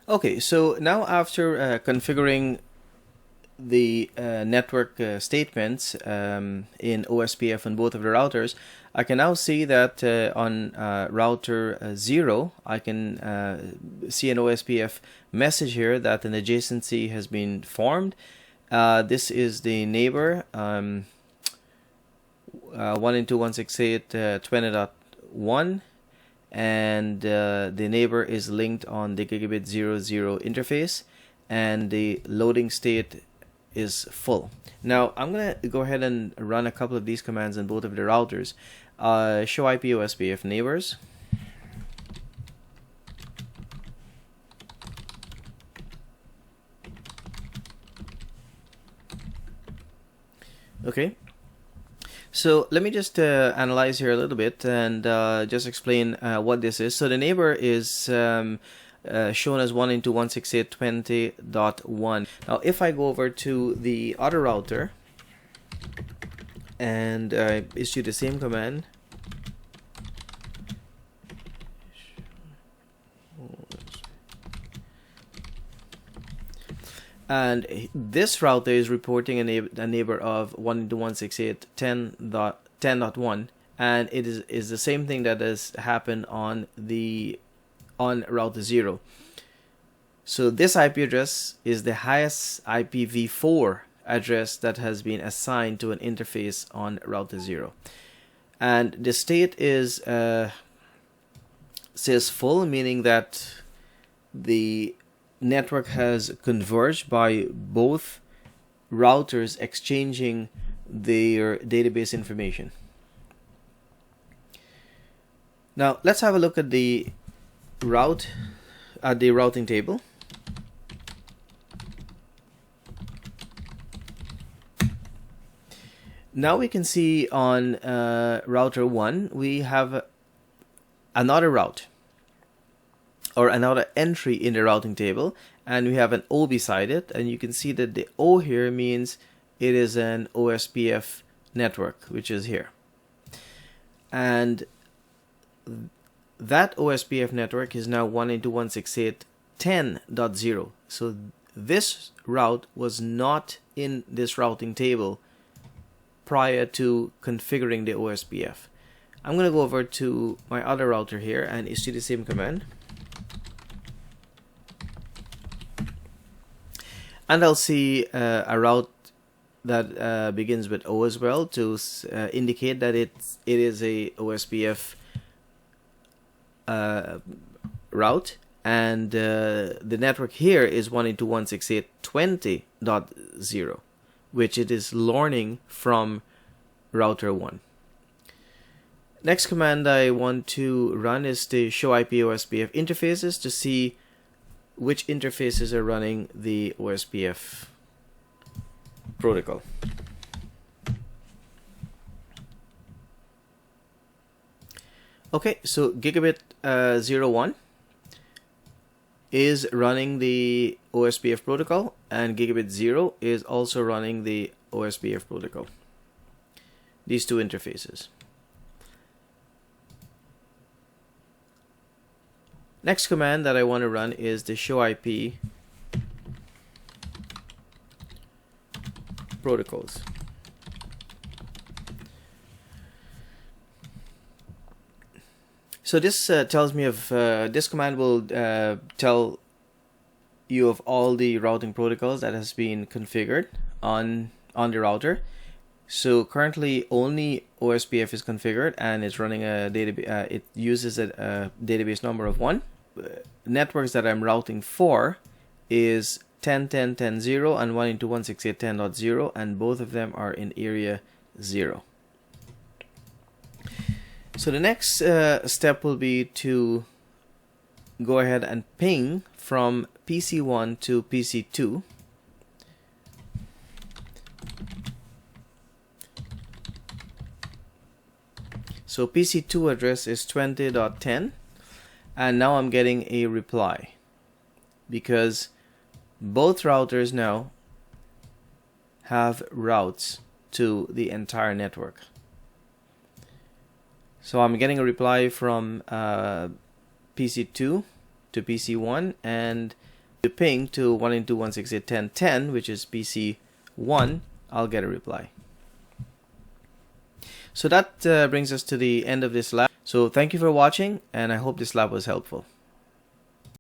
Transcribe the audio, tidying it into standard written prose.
Okay, so now after configuring the network statements in OSPF on both of the routers, I can now see that on router 0, I can see an OSPF message here that an adjacency has been formed. This is the neighbor 192.168.20.1, and the neighbor is linked on the gigabit 00 interface, and the loading state is full. Now I'm gonna go ahead and run a couple of these commands on both of the routers. Show IP OSPF neighbors. Okay, so let me just analyze here a little bit and just explain what this is. So the neighbor is shown as 192.168.20.1. Now if I go over to the other router and issue the same command, and this router is reporting a neighbor of 192.168.10.1, and it is the same thing that has happened on router 0. So this IP address is the highest IPv4 address that has been assigned to an interface on router 0, and the state is says full, meaning that the network has converged by both routers exchanging their database information. Now let's have a look at the routing table. Now we can see on router 1 we have another route, or another entry in the routing table, and we have an O beside it, and you can see that the O here means it is an OSPF network, which is here, and that OSPF network is now 192.168.10.0. so this route was not in this routing table prior to configuring the OSPF. I'm going to go over to my other router here and issue the same command, and I'll see a route that begins with O as well to indicate that it is a OSPF route, and the network here is 192.168.20.0, which it is learning from router 1. Next command I want to run is the show IP OSPF interfaces to see which interfaces are running the OSPF protocol. Okay, so gigabit 01 is running the OSPF protocol, and gigabit 0 is also running the OSPF protocol. These two interfaces. Next command that I want to run is the show IP protocols. So this tells me of this command will tell you of all the routing protocols that has been configured on the router. So currently only OSPF is configured, and it's running a database. It uses a database number of 1. Networks that I'm routing for is 10.10.10.0 and 192.168.10.0, and both of them are in area 0. So the next step will be to go ahead and ping from PC1 to PC2. So PC2 address is 20.10, and now I'm getting a reply because both routers now have routes to the entire network. So I'm getting a reply from PC2 to PC1, and the ping to 192.168.10.10, which is PC1, I'll get a reply. So that brings us to the end of this lab. So thank you for watching, and I hope this lab was helpful.